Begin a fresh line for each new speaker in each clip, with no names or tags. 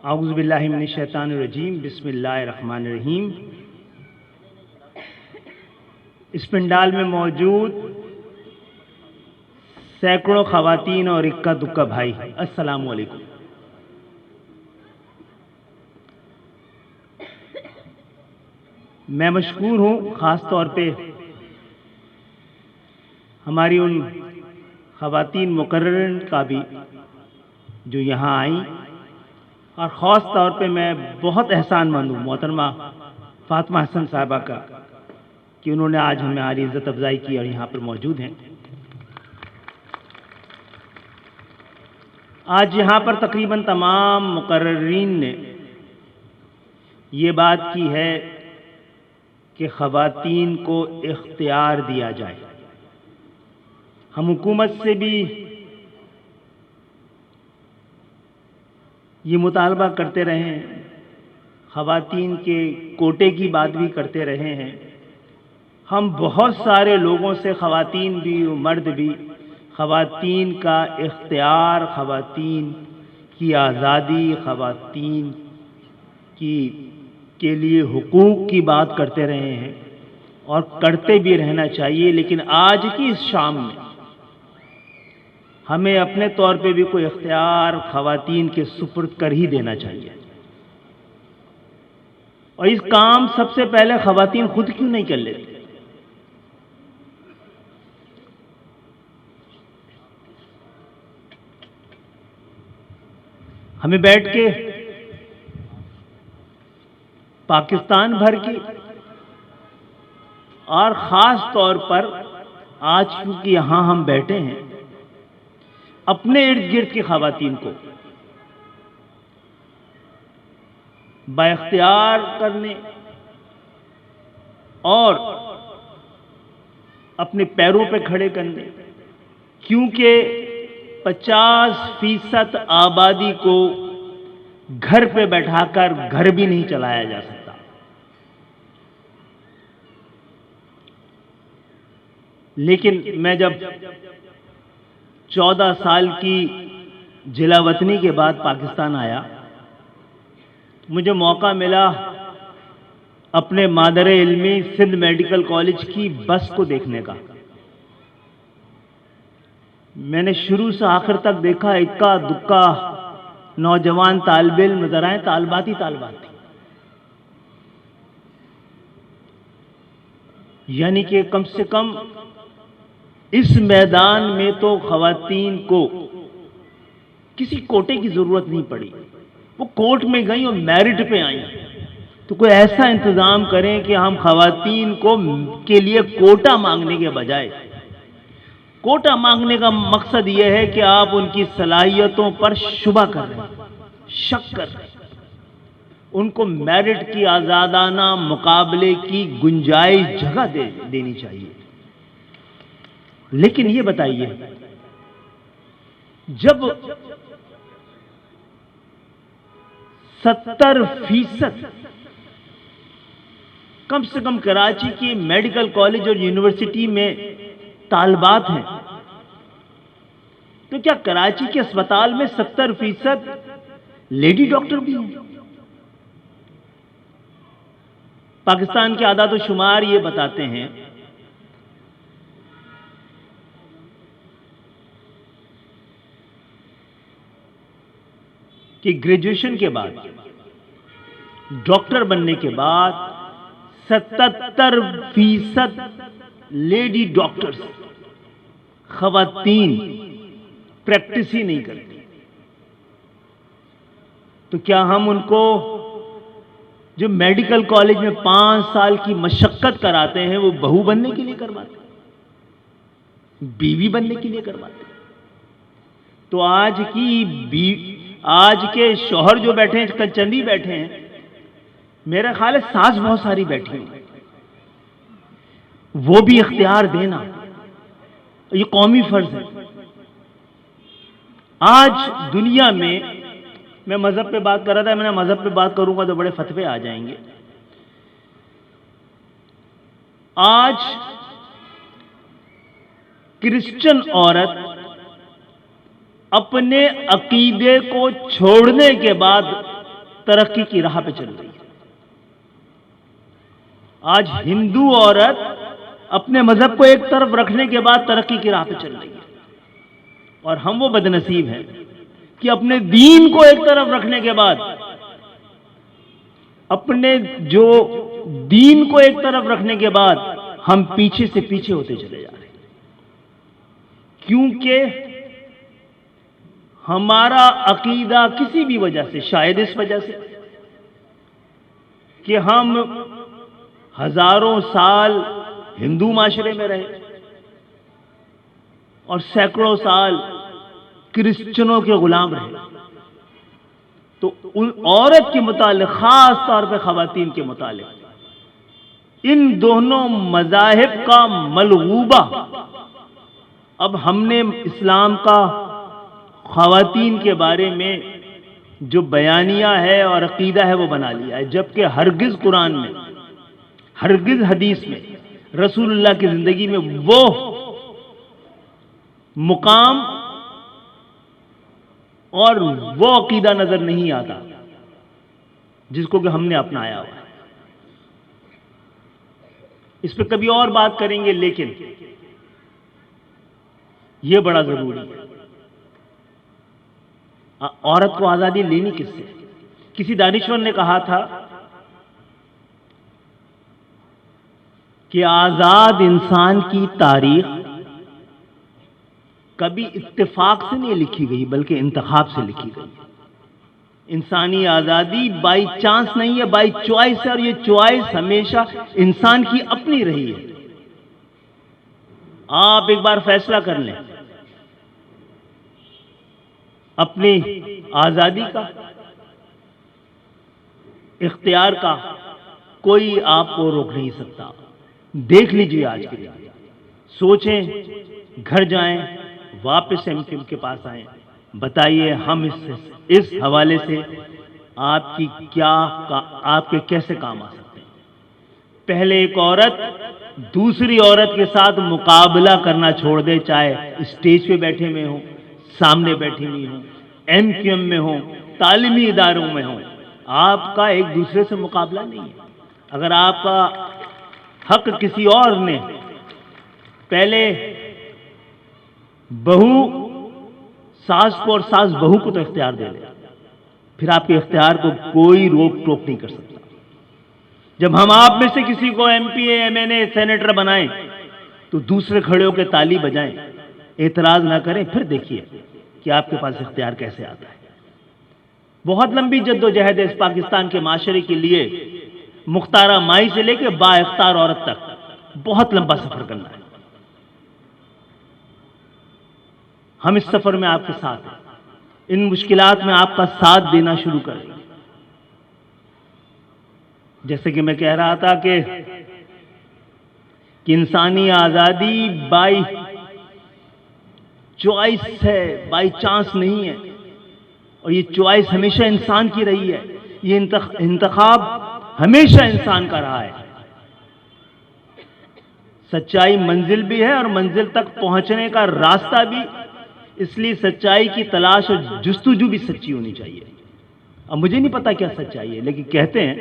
اعوذ باللہ من الشیطان الرجیم، بسم اللہ الرحمن الرحیم۔ اس پنڈال میں موجود سینکڑوں خواتین اور اکا دکا بھائی، السلام علیکم۔ میں مشکور ہوں خاص طور پہ ہماری ان خواتین مقررین کا بھی جو یہاں آئیں، اور خاص طور پہ میں بہت احسان مند ہوں محترمہ فاطمہ حسن صاحبہ کا کہ انہوں نے آج ہماری عزت افزائی کی اور یہاں پر موجود ہیں۔ آج یہاں پر تقریباً تمام مقررین نے یہ بات کی ہے کہ خواتین کو اختیار دیا جائے۔ ہم حکومت سے بھی یہ مطالبہ کرتے رہے ہیں، خواتین کے کوٹے کی بات بھی کرتے رہے ہیں۔ ہم بہت سارے لوگوں سے، خواتین بھی مرد بھی، خواتین کا اختیار، خواتین کی آزادی، خواتین کے لیے حقوق کی بات کرتے رہے ہیں اور کرتے بھی رہنا چاہیے، لیکن آج کی اس شام میں ہمیں اپنے طور پہ بھی کوئی اختیار خواتین کے سپرد کر ہی دینا چاہیے۔ اور اس کام سب سے پہلے خواتین خود کیوں نہیں کر لیتی؟ ہمیں بیٹھ کے پاکستان بھر کی اور خاص طور پر آج کیونکہ یہاں ہم بیٹھے ہیں، اپنے ارد گرد کی خواتین کو با اختیار کرنے اور اپنے پیروں پہ کھڑے کرنے، کیونکہ 50% آبادی کو گھر پہ بیٹھا کر گھر بھی نہیں چلایا جا سکتا۔ لیکن میں جب 14 سال کی جلا وطنی کے بعد پاکستان آیا، مجھے موقع ملا اپنے مادر علمی سندھ میڈیکل کالج کی بس کو دیکھنے کا۔ میں نے شروع سے آخر تک دیکھا، اکا دکا نوجوان طالب علم نظر آئے، طالبات ہی طالبات تھی۔ یعنی کہ کم سے کم اس میدان میں تو خواتین کو کسی کوٹے کی ضرورت نہیں پڑی، وہ کورٹ میں گئیں اور میرٹ پہ آئیں۔ تو کوئی ایسا انتظام کریں کہ ہم خواتین کے لیے کوٹا مانگنے کے بجائے، کوٹا مانگنے کا مقصد یہ ہے کہ آپ ان کی صلاحیتوں پر شبہ کر رہے ہیں، شک کر رہے ہیں، ان کو میرٹ کی آزادانہ مقابلے کی گنجائش جگہ دینی چاہیے۔ لیکن یہ بتائیے، جب 70% کم سے کم کراچی کی میڈیکل کالج اور یونیورسٹی میں طالبات ہیں، تو کیا کراچی کے اسپتال میں 70% لیڈی ڈاکٹر بھی ہیں؟ پاکستان کے اعداد و شمار یہ بتاتے ہیں کہ گریجویشن کے بعد، ڈاکٹر بننے کے بعد 77% لیڈی ڈاکٹرز، خواتین پریکٹس ہی نہیں کرتی۔ تو کیا ہم ان کو جو میڈیکل کالج میں 5 سال کی مشقت کراتے ہیں، وہ بہو بننے کے لیے کرواتے ہیں، بیوی بننے کے لیے کرواتے ہیں؟ تو آج کے شوہر جو بیٹھے ہیں، کل چند ہی بیٹھے ہیں، میرا خیال ہے ساس بہت ساری بیٹھی ہیں، وہ بھی اختیار دینا یہ قومی فرض ہے۔ آج دنیا میں مذہب پہ بات کر رہا تھا، میں نے مذہب پہ بات کروں گا تو بڑے فتوے آ جائیں گے۔ آج کرسچن عورت اپنے عقیدے کو چھوڑنے کے بعد ترقی کی راہ پہ چل رہی ہے۔ آج ہندو عورت اپنے مذہب کو ایک طرف رکھنے کے بعد ترقی کی راہ پہ چل رہی ہے، اور ہم وہ بد نصیب ہیں کہ اپنے دین کو ایک طرف رکھنے کے بعد، اپنے جو دین کو ایک طرف رکھنے کے بعد ہم پیچھے سے پیچھے ہوتے چلے جا رہے ہیں، کیونکہ ہمارا عقیدہ کسی بھی وجہ سے، شاید اس وجہ سے کہ ہم ہزاروں سال ہندو معاشرے میں رہے اور سینکڑوں سال کرسچنوں کے غلام رہے، تو ان عورت کے متعلق، خاص طور پہ خواتین کے متعلق، ان دونوں مذاہب کا ملغوبہ اب ہم نے اسلام کا خواتین کے بارے میں جو بیانیہ ہے اور عقیدہ ہے وہ بنا لیا ہے، جبکہ ہرگز قرآن میں، ہرگز حدیث میں، رسول اللہ کی زندگی میں وہ مقام اور وہ عقیدہ نظر نہیں آتا جس کو کہ ہم نے اپنایا ہوا ہے۔ اس پہ کبھی اور بات کریں گے، لیکن یہ بڑا ضروری ہے۔ عورت کو آزادی لینی کس سے؟ کسی دانشور نے کہا تھا کہ آزاد انسان کی تاریخ کبھی اتفاق سے نہیں لکھی گئی بلکہ انتخاب سے لکھی گئی۔ انسانی آزادی بائی چانس نہیں ہے، بائی چوائس ہے، اور یہ چوائس ہمیشہ انسان کی اپنی رہی ہے۔ آپ ایک بار فیصلہ کر لیں اپنی آزادی کا، اختیار کا، کوئی آپ کو روک نہیں سکتا۔ دیکھ لیجئے آج کے دن، سوچیں، گھر جائیں، واپس ایم کیو کے پاس آئیں، بتائیے ہم اس حوالے سے آپ کے کیسے کام آ سکتے ہیں۔ پہلے ایک عورت دوسری عورت کے ساتھ مقابلہ کرنا چھوڑ دے، چاہے اسٹیج پہ بیٹھے میں ہوں، سامنے بیٹھی ہوئی ہوں، ایم کیو ایم میں ہوں، تعلیمی اداروں میں ہوں، آپ کا ایک دوسرے سے مقابلہ نہیں ہے۔ اگر آپ کا حق کسی اور نے پہلے بہو ساس کو اور ساس بہو کو تو اختیار دے دے، پھر آپ کے اختیار کو کوئی روک ٹوک نہیں کر سکتا۔ جب ہم آپ میں سے کسی کو ایم پی اے، ایم این اے، سینیٹر بنائیں تو دوسرے کھڑے ہو کے تالی بجائیں، اعتراض نہ کریں، پھر دیکھیے کہ آپ کے پاس اختیار کیسے آتا ہے۔ بہت لمبی جد و جہد ہے اس پاکستان کے معاشرے کے لیے، مختارہ مائی سے لے کے با اختیار عورت تک بہت لمبا سفر کرنا ہے۔ ہم اس سفر میں آپ کے ساتھ ہیں، ان مشکلات میں آپ کا ساتھ دینا شروع کر دیں۔ جیسے کہ میں کہہ رہا تھا کہ انسانی آزادی بائی چوائس ہے، بائی چانس نہیں ہے، اور یہ چوائس ہمیشہ انسان کی رہی ہے، یہ انتخاب ہمیشہ انسان کا رہا ہے۔ سچائی منزل بھی ہے اور منزل تک پہنچنے کا راستہ بھی، اس لیے سچائی کی تلاش اور جستجو بھی سچی ہونی چاہیے۔ اب مجھے نہیں پتا کیا سچائی ہے، لیکن کہتے ہیں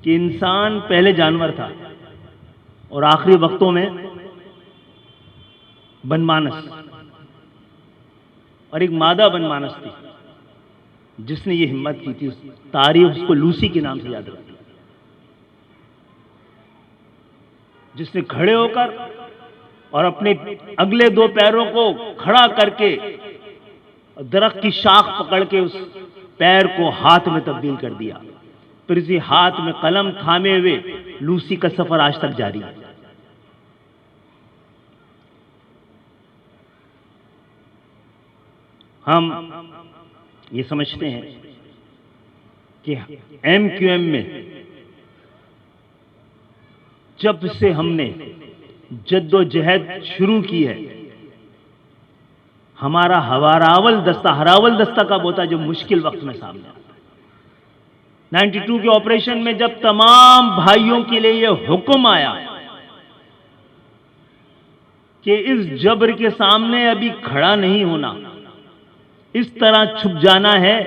کہ انسان پہلے جانور تھا اور آخری وقتوں میں بنمانس، اور ایک مادہ بنمانس تھی جس نے یہ ہمت کی تھی، تاریخ اس کو لوسی کے نام سے یاد رکھتی، جس نے کھڑے ہو کر اور اپنے اگلے دو پیروں کو کھڑا کر کے درخت کی شاخ پکڑ کے اس پیر کو ہاتھ میں تبدیل کر دیا، پھر اسی ہاتھ میں قلم تھامے ہوئے لوسی کا سفر آج تک جاری ہے۔ ہم یہ سمجھتے ہیں کہ ایم کیو ایم میں جب سے ہم نے جد و جہد شروع کی ہے، ہمارا ہراول دستہ کب ہوتا ہے؟ جو مشکل وقت میں سامنے آتا ہے۔ 92 کے آپریشن میں جب تمام بھائیوں کے لیے یہ حکم آیا کہ اس جبر کے سامنے ابھی کھڑا نہیں ہونا، اس طرح چھپ جانا ہے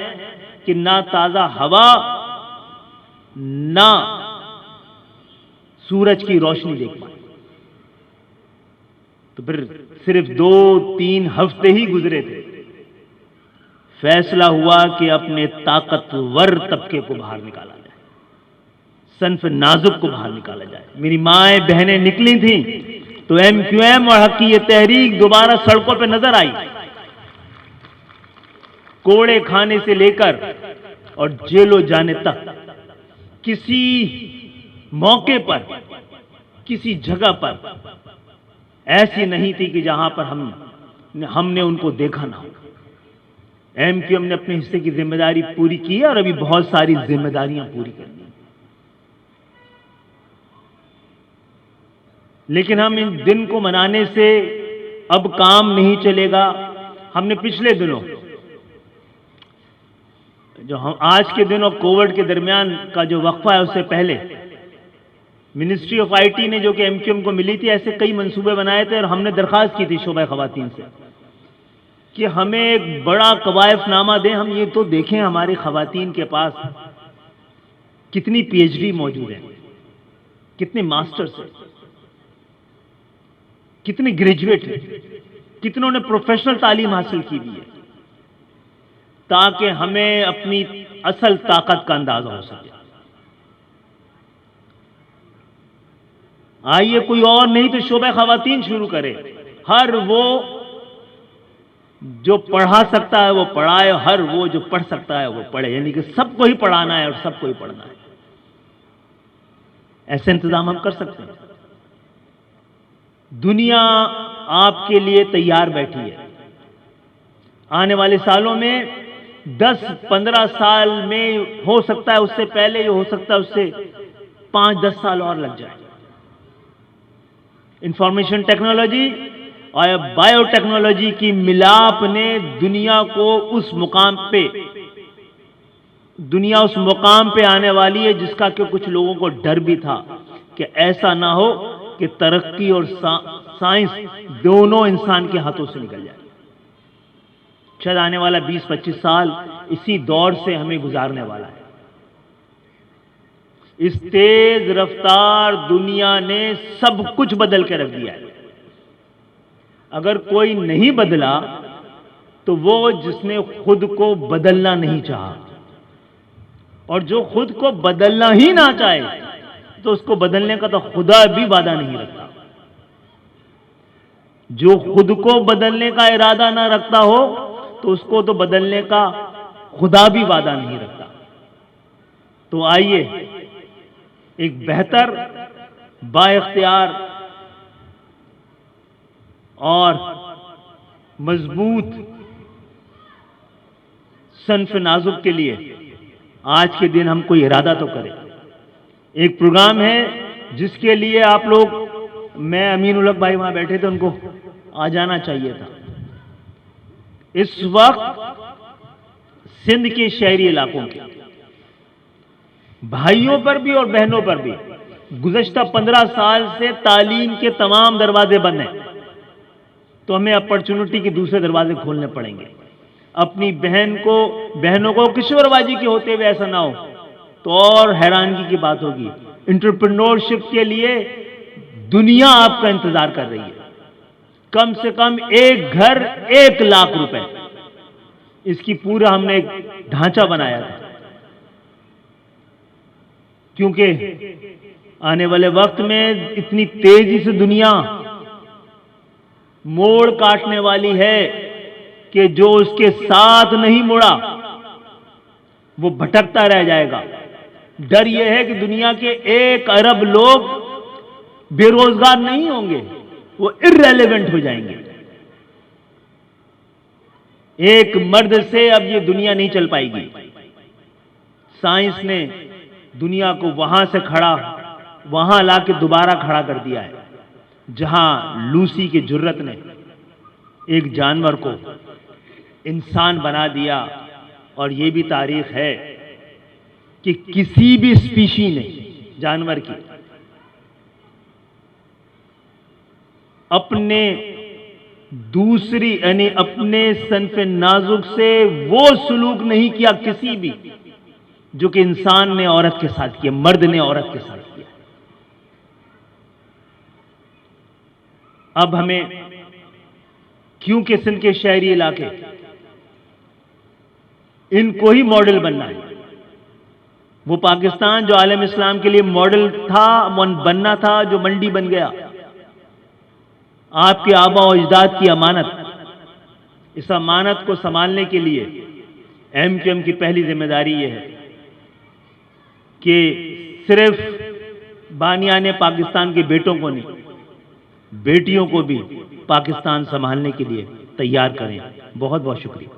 کہ نہ تازہ ہوا نہ سورج کی روشنی دیکھ پائے. تو پھر صرف 2-3 ہفتے ہی گزرے تھے، فیصلہ ہوا کہ اپنے طاقتور طبقے کو باہر نکالا جائے، صنف نازک کو باہر نکالا جائے. میری مائیں بہنیں نکلی تھیں تو ایم کیو ایم اور حق کی یہ تحریک دوبارہ سڑکوں پہ نظر آئی. کوڑے کھانے سے لے کر اور جیلوں جانے تک کسی موقع پر، کسی جگہ پر ایسی نہیں تھی کہ جہاں پر ہم نے ان کو دیکھا نہ ہو. ایم کیو ایم نے اپنے حصے کی ذمہ داری پوری کی ہے اور ابھی بہت ساری ذمہ داریاں پوری کرنی ہیں. لیکن ہم ان دن کو منانے سے اب کام نہیں چلے گا. ہم نے پچھلے دنوں جو آج کے دن اور کووڈ کے درمیان کا جو وقفہ ہے اس سے پہلے منسٹری آف آئی ٹی نے جو کہ ایم کیو ایم کو ملی تھی، ایسے کئی منصوبے بنائے تھے اور ہم نے درخواست کی تھی شعبہ خواتین سے کہ ہمیں ایک بڑا قوائف نامہ دیں. ہم یہ تو دیکھیں ہماری خواتین کے پاس کتنی پی ایچ ڈی موجود ہیں، کتنے ماسٹرز ہیں، کتنے گریجویٹ ہیں، کتنوں نے پروفیشنل تعلیم حاصل کی بھی ہے، تاکہ ہمیں اپنی اصل طاقت کا اندازہ ہو سکے. آئیے کوئی اور نہیں تو شعبہ خواتین شروع کرے. ہر وہ جو پڑھا سکتا ہے وہ پڑھائے، ہر وہ جو پڑھ سکتا ہے وہ پڑھے. یعنی کہ سب کو ہی پڑھانا ہے اور سب کو ہی پڑھنا ہے. ایسے انتظام ہم کر سکتے ہیں. دنیا آپ کے لیے تیار بیٹھی ہے. آنے والے سالوں میں 10-15 سال میں ہو سکتا ہے، اس سے پہلے یہ ہو سکتا ہے اس سے 5-10 سال اور لگ جائے. انفارمیشن ٹیکنالوجی اور بایو ٹیکنالوجی کی ملاپ نے دنیا کو اس مقام پہ آنے والی ہے جس کا کہ کچھ لوگوں کو ڈر بھی تھا کہ ایسا نہ ہو کہ ترقی اور سائنس دونوں انسان کے ہاتھوں سے نکل جائے. شاید آنے والا 20-25 سال اسی دور سے ہمیں گزارنے والا ہے. اس تیز رفتار دنیا نے سب کچھ بدل کے رکھ دیا ہے. اگر کوئی نہیں بدلا تو وہ جس نے خود کو بدلنا نہیں چاہا، اور جو خود کو بدلنا ہی نہ چاہے تو اس کو بدلنے کا تو خدا بھی وعدہ نہیں رکھتا. جو خود کو بدلنے کا ارادہ نہ رکھتا ہو تو اس کو تو بدلنے کا خدا بھی وعدہ نہیں رکھتا. تو آئیے ایک بہتر، با اختیار اور مضبوط صنف نازک کے لیے آج کے دن ہم کوئی ارادہ تو کریں. ایک پروگرام ہے جس کے لیے آپ لوگ، میں امین الحق بھائی وہاں بیٹھے تھے، ان کو آ جانا چاہیے تھا. اس وقت سندھ کے شہری علاقوں کے بھائیوں پر بھی اور بہنوں پر بھی گزشتہ 15 سال سے تعلیم کے تمام دروازے بند ہیں. تو ہمیں اپرچونٹی کے دوسرے دروازے کھولنے پڑیں گے. اپنی بہنوں کو کشور بازی کے ہوتے ہوئے ایسا نہ ہو تو اور حیرانگی کی بات ہوگی. انٹرپرینورشپ کے لیے دنیا آپ کا انتظار کر رہی ہے. کم سے کم ایک گھر 1 لاکھ روپے، اس کی پورا ہم نے ایک ڈھانچہ بنایا تھا. کیونکہ آنے والے وقت میں اتنی تیزی سے دنیا موڑ کاٹنے والی ہے کہ جو اس کے ساتھ نہیں مڑا وہ بھٹکتا رہ جائے گا. ڈر یہ ہے کہ دنیا کے 1 ارب لوگ بے روزگار نہیں ہوں گے، وہ irrelevant ہو جائیں گے. ایک مرد سے اب یہ دنیا نہیں چل پائے گی. سائنس نے دنیا کو وہاں لا کے دوبارہ کھڑا کر دیا ہے جہاں لوسی کی جرت نے ایک جانور کو انسان بنا دیا. اور یہ بھی تاریخ ہے کہ کسی بھی اسپیشی نے، جانور کی، دوسری یعنی اپنے صنف نازک سے وہ سلوک نہیں کیا کسی بھی جو کہ انسان نے عورت کے ساتھ کیا، مرد نے عورت کے ساتھ کیا۔ اب ہمیں کیونکہ سندھ کے شہری علاقے ان کو ہی ماڈل بننا ہے، وہ پاکستان جو عالم اسلام کے لیے ماڈل تھا، بننا تھا، جو منڈی بن گیا، آپ کے آبا و اجداد کی امانت، اس امانت کو سنبھالنے کے لیے ایم کیو ایم کی پہلی ذمہ داری یہ ہے کہ صرف بانیان پاکستان کے بیٹوں کو نہیں، بیٹیوں کو بھی پاکستان سنبھالنے کے لیے تیار کریں۔ بہت بہت شکریہ۔